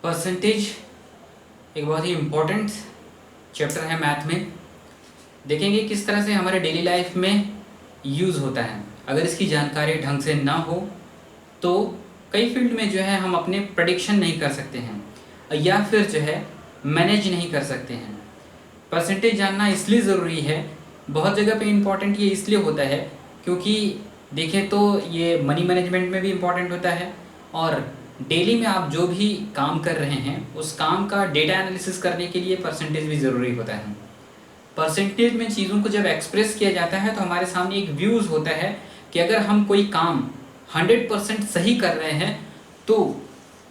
Percentage एक बहुत ही important chapter है मैथ में। देखेंगे किस तरह से हमारे डेली लाइफ में यूज़ होता है। अगर इसकी जानकारी ढंग से ना हो तो कई फील्ड में जो है हम अपने प्रेडिक्शन नहीं कर सकते हैं या फिर जो है मैनेज नहीं कर सकते हैं। परसेंटेज जानना इसलिए ज़रूरी है, बहुत जगह पे इम्पॉर्टेंट ये इसलिए होता है क्योंकि देखें तो ये मनी मैनेजमेंट में भी इम्पॉर्टेंट होता है और डेली में आप जो भी काम कर रहे हैं उस काम का डेटा एनालिसिस करने के लिए परसेंटेज भी ज़रूरी होता है। परसेंटेज में चीज़ों को जब एक्सप्रेस किया जाता है तो हमारे सामने एक व्यूज़ होता है कि अगर हम कोई काम 100% सही कर रहे हैं तो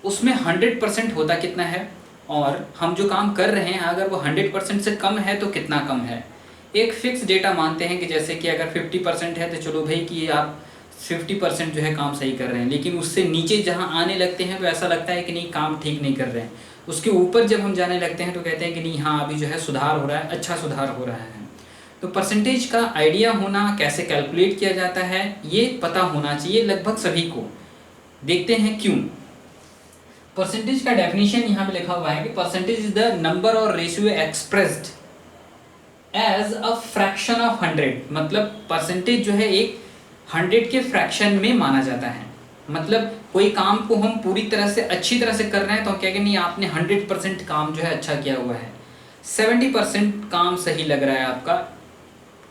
उसमें 100% होता कितना है, और हम जो काम कर रहे हैं अगर वो 100% से कम है तो कितना कम है। एक फिक्स डेटा मानते हैं कि जैसे कि अगर 50% है तो चलो भाई कि आप 50% जो है काम सही कर रहे हैं, लेकिन उससे नीचे जहाँ आने लगते हैं तो ऐसा लगता है कि नहीं काम ठीक नहीं कर रहे हैं। उसके ऊपर जब हम जाने लगते हैं तो कहते हैं कि नहीं हाँ अभी जो है सुधार हो रहा है, अच्छा सुधार हो रहा है। तो परसेंटेज का आइडिया होना, कैसे कैलकुलेट किया जाता है ये पता होना चाहिए लगभग सभी को। देखते हैं क्यों। परसेंटेज का डेफिनेशन यहाँ पे लिखा हुआ है कि परसेंटेज इज द नंबर और ratio expressed as a fraction of 100। मतलब परसेंटेज जो है एक 100 के फ्रैक्शन में माना जाता है। मतलब कोई काम को हम पूरी तरह से अच्छी तरह से कर रहे हैं तो हम कहेंगे नहीं आपने 100% काम जो है अच्छा किया हुआ है। 70% काम सही लग रहा है आपका,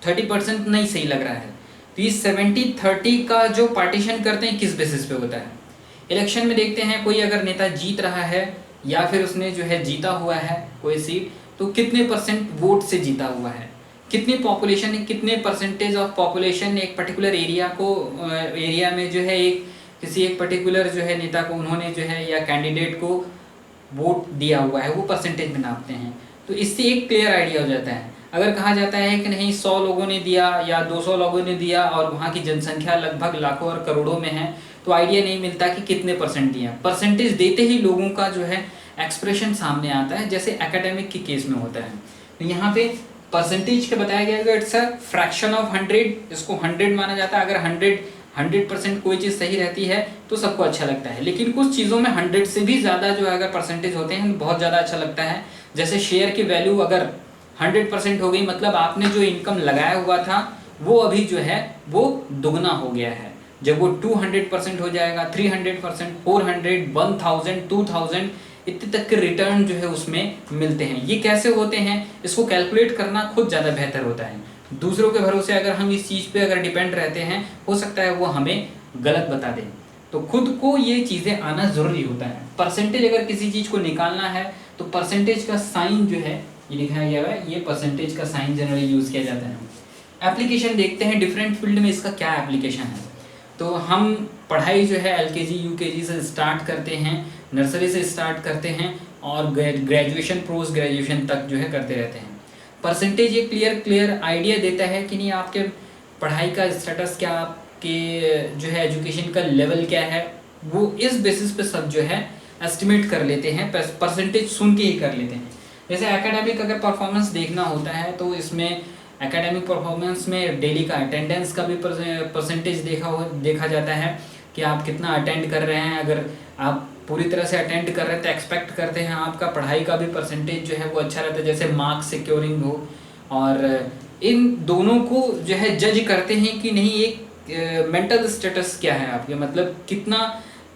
30% नहीं सही लग रहा है। तो ये 70-30 का जो पार्टीशन करते हैं किस बेसिस पे होता है। इलेक्शन में देखते हैं कोई अगर नेता जीत रहा है या फिर उसने जो है जीता हुआ है कोई सीट, तो कितने परसेंट वोट से जीता हुआ है, कितनी पॉपुलेशन है, कितने परसेंटेज ऑफ पॉपुलेशन एक पर्टिकुलर एरिया में जो है किसी एक पर्टिकुलर जो है नेता को उन्होंने जो है या कैंडिडेट को वोट दिया हुआ है, वो परसेंटेज में नापते हैं। तो इससे एक क्लियर आइडिया हो जाता है। अगर कहा जाता है कि नहीं 100 लोगों ने दिया या 200 लोगों ने दिया और वहाँ की जनसंख्या लगभग लाखों और करोड़ों में है तो आइडिया नहीं मिलता कि कितने परसेंट दिया। परसेंटेज देते ही लोगों का जो है एक्सप्रेशन सामने आता है, जैसे एकेडमिक के केस में होता है। तो यहाँ पे परसेंटेज का बताया गया है इट्स अ फ्रैक्शन ऑफ 100। इसको 100 माना जाता है। अगर 100% कोई चीज़ सही रहती है तो सबको अच्छा लगता है, लेकिन कुछ चीज़ों में 100 से भी ज़्यादा जो है अगर परसेंटेज होते हैं तो बहुत ज़्यादा अच्छा लगता है। जैसे शेयर की वैल्यू अगर 100% हो गई, मतलब आपने जो इनकम लगाया हुआ था वो अभी जो है वो दुगना हो गया है। जब वो 200% हो जाएगा, 300%, 400, 1000, 2000 इतने तक के रिटर्न जो है उसमें मिलते हैं। ये कैसे होते हैं इसको कैलकुलेट करना खुद ज़्यादा बेहतर होता है। दूसरों के भरोसे अगर हम इस चीज़ पे अगर डिपेंड रहते हैं हो सकता है वो हमें गलत बता दें। तो खुद को ये चीज़ें आना ज़रूरी होता है। परसेंटेज अगर किसी चीज़ को निकालना है तो परसेंटेज का साइन जो है ये लिखा गया है, ये परसेंटेज का साइन जनरली यूज़ किया जाता है। एप्लीकेशन देखते हैं डिफरेंट फील्ड में इसका क्या एप्लीकेशन है। तो हम पढ़ाई जो है LKG UKG से स्टार्ट करते हैं, नर्सरी से स्टार्ट करते हैं और ग्रेजुएशन पोस्ट ग्रेजुएशन तक जो है करते रहते हैं। परसेंटेज एक क्लियर आइडिया देता है कि नहीं आपके पढ़ाई का स्टेटस क्या, आपके जो है एजुकेशन का लेवल क्या है, वो इस बेसिस पे सब जो है एस्टिमेट कर लेते हैं, परसेंटेज सुन के ही कर लेते हैं। जैसे एकेडमिक अगर परफॉर्मेंस देखना होता है तो इसमें एकेडमिक परफॉर्मेंस में डेली का अटेंडेंस का भी परसेंटेज देखा जाता है कि आप कितना अटेंड कर रहे हैं। अगर आप पूरी तरह से अटेंड कर रहे हैं तो एक्सपेक्ट करते हैं आपका पढ़ाई का भी परसेंटेज जो है वो अच्छा रहता है, जैसे मार्क्स सिक्योरिंग हो। और इन दोनों को जो है जज करते हैं कि नहीं एक मेंटल स्टेटस क्या है आपके, मतलब कितना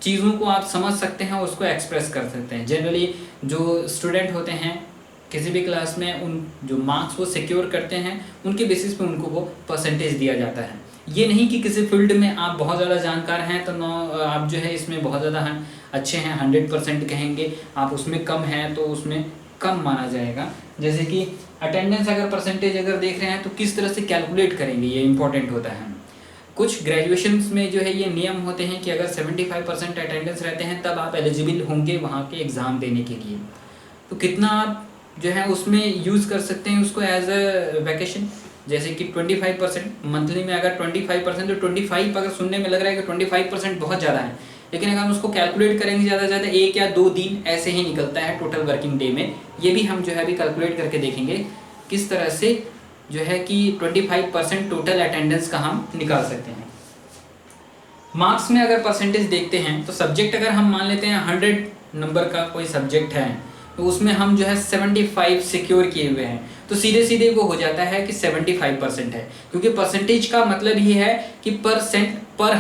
चीज़ों को आप समझ सकते हैं उसको एक्सप्रेस कर सकते हैं। जनरली जो स्टूडेंट होते हैं किसी भी क्लास में उन जो मार्क्स वो सिक्योर करते हैं उनके बेसिस पे उनको वो परसेंटेज दिया जाता है। ये नहीं कि किसी फील्ड में आप बहुत ज़्यादा जानकार हैं तो आप जो है इसमें बहुत ज़्यादा अच्छे हैं 100% कहेंगे, आप उसमें कम हैं तो उसमें कम माना जाएगा। जैसे कि अटेंडेंस अगर परसेंटेज अगर देख रहे हैं तो किस तरह से कैलकुलेट करेंगे ये इंपॉर्टेंट होता है। कुछ ग्रेजुएशंस में जो है ये नियम होते हैं कि अगर 75% अटेंडेंस रहते हैं तब आप एलिजिबल होंगे वहाँ के एग्ज़ाम देने के लिए। तो कितना आप जो है उसमें यूज़ कर सकते हैं उसको एज अ वैकेशन। जैसे कि 25% मंथली में अगर 25% तो 25 अगर सुनने में लग रहा है कि 25% बहुत ज़्यादा है, लेकिन अगर हम उसको कैलकुलेट करेंगे ज़्यादा से ज़्यादा 1 या 2 दिन ऐसे ही निकलता है टोटल वर्किंग डे में। ये भी हम जो है अभी कैलकुलेट करके देखेंगे किस तरह से जो है कि 25% टोटल अटेंडेंस का हम निकाल सकते हैं। मार्क्स में अगर परसेंटेज देखते हैं तो सब्जेक्ट अगर हम मान लेते हैं 100 नंबर का कोई सब्जेक्ट है तो उसमें हम जो है 75 सिक्योर किए हुए हैं, तो सीधे सीधे वो हो जाता है कि 75% है, क्योंकि परसेंटेज का मतलब ये है कि परसेंट पर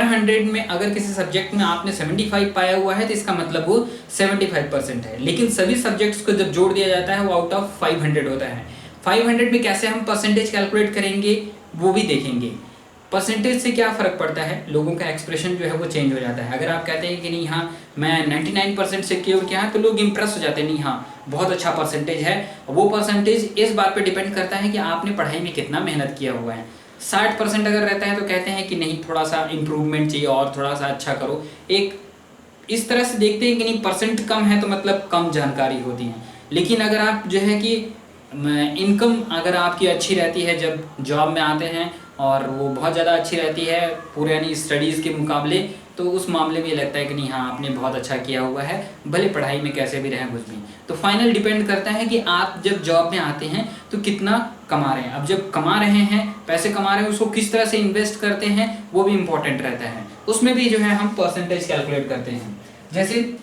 100 में अगर किसी सब्जेक्ट में आपने 75 पाया हुआ है तो इसका मतलब वो 75% है। लेकिन सभी सब्जेक्ट्स को जब जोड़ दिया जाता है वो आउट ऑफ 500 होता है। 500 में कैसे हम परसेंटेज कैलकुलेट करेंगे वो भी देखेंगे। परसेंटेज से क्या फ़र्क पड़ता है, लोगों का एक्सप्रेशन जो है वो चेंज हो जाता है। अगर आप कहते हैं कि नहीं हाँ मैं 99% सिक्योर किया है, तो लोग इंप्रेस हो जाते हैं, नहीं हाँ बहुत अच्छा परसेंटेज है। वो परसेंटेज इस बात पे डिपेंड करता है कि आपने पढ़ाई में कितना मेहनत किया हुआ है। 60% अगर रहता है तो कहते हैं कि नहीं थोड़ा सा इम्प्रूवमेंट चाहिए और थोड़ा सा अच्छा करो। एक इस तरह से देखते हैं कि नहीं परसेंट कम है तो मतलब कम जानकारी होती है। लेकिन अगर आप जो है कि इनकम अगर आपकी अच्छी रहती है जब जॉब में आते हैं और वो बहुत ज़्यादा अच्छी रहती है पूरे यानी स्टडीज़ के मुकाबले, तो उस मामले में ये लगता है कि नहीं हाँ आपने बहुत अच्छा किया हुआ है, भले पढ़ाई में कैसे भी रहें कुछ भी। तो फाइनल डिपेंड करता है कि आप जब जॉब में आते हैं तो कितना कमा रहे हैं। अब जब कमा रहे हैं, पैसे कमा रहे हैं, उसको किस तरह से इन्वेस्ट करते हैं वो भी इम्पोर्टेंट रहता है। उसमें भी जो है हम परसेंटेज कैलकुलेट करते हैं। जैसे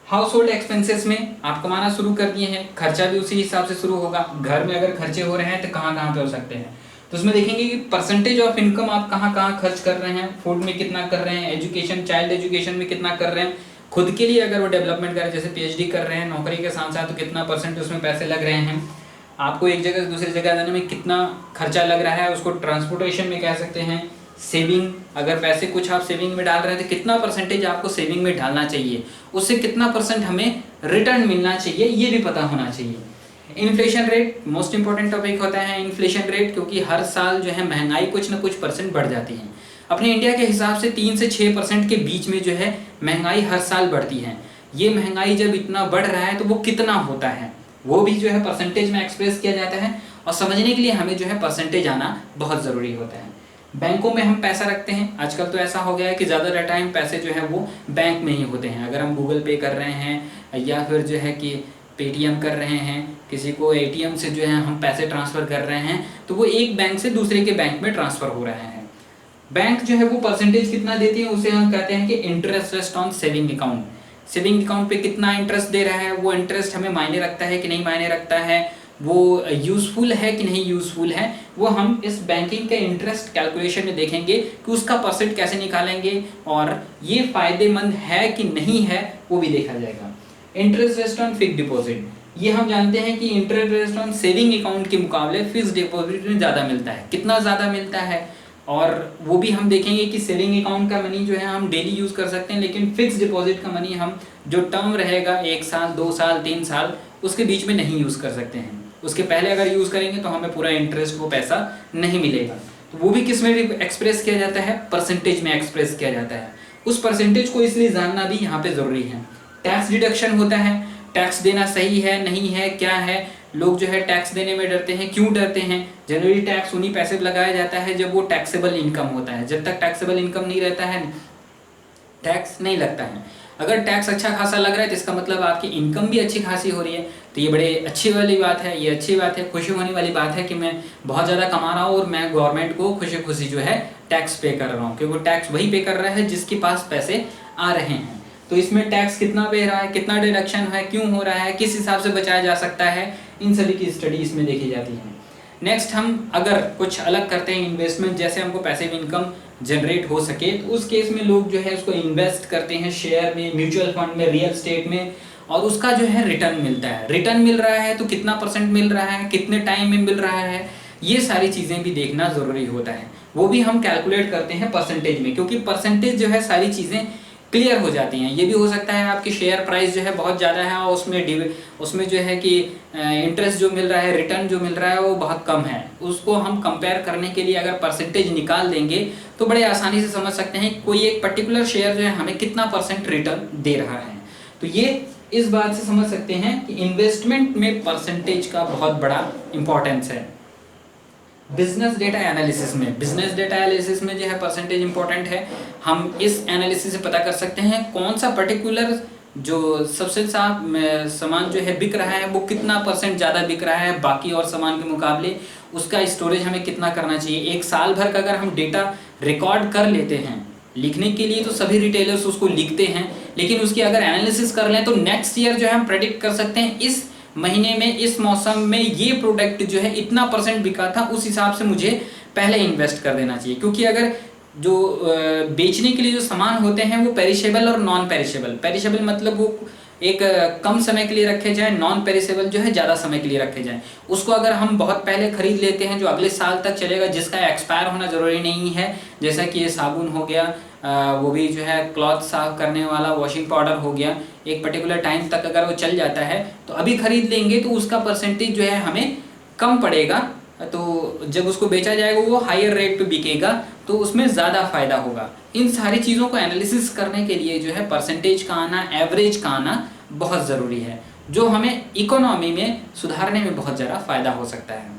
हाउस होल्ड एक्सपेंसेस में आप कमाना शुरू कर दिए हैं, खर्चा भी उसी हिसाब से शुरू होगा। घर में अगर खर्चे हो रहे हैं तो कहाँ कहाँ पे हो सकते हैं, तो उसमें देखेंगे कि परसेंटेज ऑफ इनकम आप कहाँ कहाँ खर्च कर रहे हैं, फूड में कितना कर रहे हैं, एजुकेशन चाइल्ड एजुकेशन में कितना कर रहे हैं, खुद के लिए अगर वो डेवलपमेंट कर रहे हैं जैसे पीएचडी कर रहे हैं नौकरी के साथ साथ, तो कितना परसेंट उसमें पैसे लग रहे हैं। आपको एक जगह से दूसरी जगह जाने में कितना खर्चा लग रहा है, उसको ट्रांसपोर्टेशन में कह सकते हैं। सेविंग, अगर पैसे कुछ आप सेविंग में डाल रहे हैं तो कितना परसेंटेज आपको सेविंग में डालना चाहिए, उससे कितना परसेंट हमें रिटर्न मिलना चाहिए, ये भी पता होना चाहिए। Inflation rate most important topic होता है इन्फ्लेशन रेट, क्योंकि हर साल जो है महंगाई कुछ ना कुछ परसेंट बढ़ जाती है। अपने इंडिया के हिसाब से 3 से 6% के बीच में जो है महंगाई हर साल बढ़ती है। ये महंगाई जब इतना बढ़ रहा है तो वो कितना होता है वो भी जो है परसेंटेज में एक्सप्रेस किया जाता है, और समझने के लिए हमें जो है परसेंटेज आना बहुत ज़रूरी होता है। बैंकों में हम पैसा रखते हैं, आजकल तो ऐसा हो गया है कि ज़्यादा टाइम पैसे जो है वो बैंक में ही होते हैं। अगर हम गूगल पे कर रहे हैं या फिर जो है कि पेटीएम कर रहे हैं, किसी को एटीएम से जो है हम पैसे ट्रांसफ़र कर रहे हैं, तो वो एक बैंक से दूसरे के बैंक में ट्रांसफ़र हो रहे हैं। बैंक जो है वो परसेंटेज कितना देती है उसे हम कहते हैं कि interest on saving account. Saving account पे कितना इंटरेस्ट दे रहा है, वो इंटरेस्ट हमें मायने रखता है कि नहीं मायने रखता है, वो यूज़फुल है कि नहीं यूज़फुल है, वो हम इस बैंकिंग के इंटरेस्ट कैलकुलेशन में देखेंगे कि उसका परसेंट कैसे निकालेंगे और ये फ़ायदेमंद है कि नहीं है वो भी देखा जाएगा। इंटरेस्ट ऑन फिक्स डिपॉजिट, ये हम जानते हैं कि इंटरेस्ट ऑन सेविंग अकाउंट के मुकाबले फिक्स डिपॉजिट में ज़्यादा मिलता है। कितना ज़्यादा मिलता है, और वो भी हम देखेंगे कि सेविंग अकाउंट का मनी जो है हम डेली यूज़ कर सकते हैं, लेकिन फिक्स डिपॉजिट का मनी हम जो टर्म रहेगा 1 साल 2 साल 3 साल उसके बीच में नहीं यूज़ कर सकते हैं। उसके पहले अगर यूज़ करेंगे तो हमें पूरा इंटरेस्ट वो पैसा नहीं मिलेगा। तो वो भी किस में एक्सप्रेस किया जाता है, परसेंटेज में एक्सप्रेस किया जाता है। उस परसेंटेज को इसलिए जानना भी यहाँ पे ज़रूरी है। टैक्स डिडक्शन होता है, टैक्स देना सही है नहीं है क्या है, लोग जो है टैक्स देने में डरते हैं। क्यों डरते हैं, जनरली टैक्स उन्हीं पैसे पर लगाया जाता है जब वो टैक्सेबल इनकम होता है। जब तक टैक्सेबल इनकम नहीं रहता है टैक्स नहीं लगता है। अगर टैक्स अच्छा खासा लग रहा है तो इसका मतलब आपकी इनकम भी अच्छी खासी हो रही है, तो ये बड़े अच्छी वाली बात है, ये अच्छी बात है, खुशी होने वाली बात है कि मैं बहुत ज़्यादा कमा रहा हूँ और मैं गवर्नमेंट को खुशी खुशी जो है टैक्स पे कर रहा हूँ, क्योंकि टैक्स वही पे कर रहा है जिसके पास पैसे आ रहे हैं। तो इसमें टैक्स कितना पे रहा है, कितना डिडक्शन है, क्यों हो रहा है, किस हिसाब से बचाया जा सकता है, इन सभी की स्टडी इसमें देखी जाती है। नेक्स्ट हम अगर कुछ अलग करते हैं इन्वेस्टमेंट, जैसे हमको पैसिव इनकम जनरेट हो सके, तो उस केस में लोग जो है उसको इन्वेस्ट करते हैं शेयर में, म्यूचुअल फंड में, रियल एस्टेट में, और उसका जो है रिटर्न मिलता है। रिटर्न मिल रहा है तो कितना परसेंट मिल रहा है, कितने टाइम में मिल रहा है, ये सारी चीज़ें भी देखना ज़रूरी होता है। वो भी हम कैलकुलेट करते हैं परसेंटेज में, क्योंकि परसेंटेज जो है सारी चीज़ें क्लियर हो जाती हैं। ये भी हो सकता है आपकी शेयर प्राइस जो है बहुत ज़्यादा है और उसमें जो है कि इंटरेस्ट जो मिल रहा है, रिटर्न जो मिल रहा है वो बहुत कम है। उसको हम कंपेयर करने के लिए अगर परसेंटेज निकाल देंगे तो बड़े आसानी से समझ सकते हैं कोई एक पर्टिकुलर शेयर जो है हमें कितना परसेंट रिटर्न दे रहा है। तो ये इस बात से समझ सकते हैं कि इन्वेस्टमेंट में परसेंटेज का बहुत बड़ा इंपॉर्टेंस है। बिजनेस डेटा एनालिसिस में जो है परसेंटेज इंपॉर्टेंट है। हम इस एनालिसिस से पता कर सकते हैं कौन सा पर्टिकुलर जो सबसे सामान जो है बिक रहा है वो कितना परसेंट ज़्यादा बिक रहा है बाकी और सामान के मुकाबले, उसका स्टोरेज हमें कितना करना चाहिए। एक साल भर का अगर हम डेटा रिकॉर्ड कर लेते हैं लिखने के लिए तो सभी रिटेलर्स उसको लिखते हैं, लेकिन उसकी अगर एनालिसिस कर लें तो नेक्स्ट ईयर जो है हम प्रेडिक्ट कर सकते हैं इस महीने में, इस मौसम में ये प्रोडक्ट जो है इतना % बिका था, उस हिसाब से मुझे पहले इन्वेस्ट कर देना चाहिए। क्योंकि अगर जो बेचने के लिए जो सामान होते हैं वो पेरिशेबल और नॉन पेरिशेबल, पेरिशेबल मतलब वो एक कम समय के लिए रखे जाए, नॉन पेरिशेबल जो है ज़्यादा समय के लिए रखे जाए। उसको अगर हम बहुत पहले खरीद लेते हैं जो अगले साल तक चलेगा, जिसका एक्सपायर होना ज़रूरी नहीं है, जैसा कि ये साबुन हो गया, वो भी जो है क्लॉथ साफ करने वाला वॉशिंग पाउडर हो गया, एक पर्टिकुलर टाइम तक अगर वो चल जाता है तो अभी खरीद लेंगे तो उसका % जो है हमें कम पड़ेगा, तो जब उसको बेचा जाएगा वो हायर रेट पे बिकेगा, तो उसमें ज़्यादा फ़ायदा होगा। इन सारी चीज़ों को एनालिसिस करने के लिए जो है % का आना, एवरेज का आना बहुत ज़रूरी है, जो हमें इकोनॉमी में सुधारने में बहुत ज़्यादा फ़ायदा हो सकता है।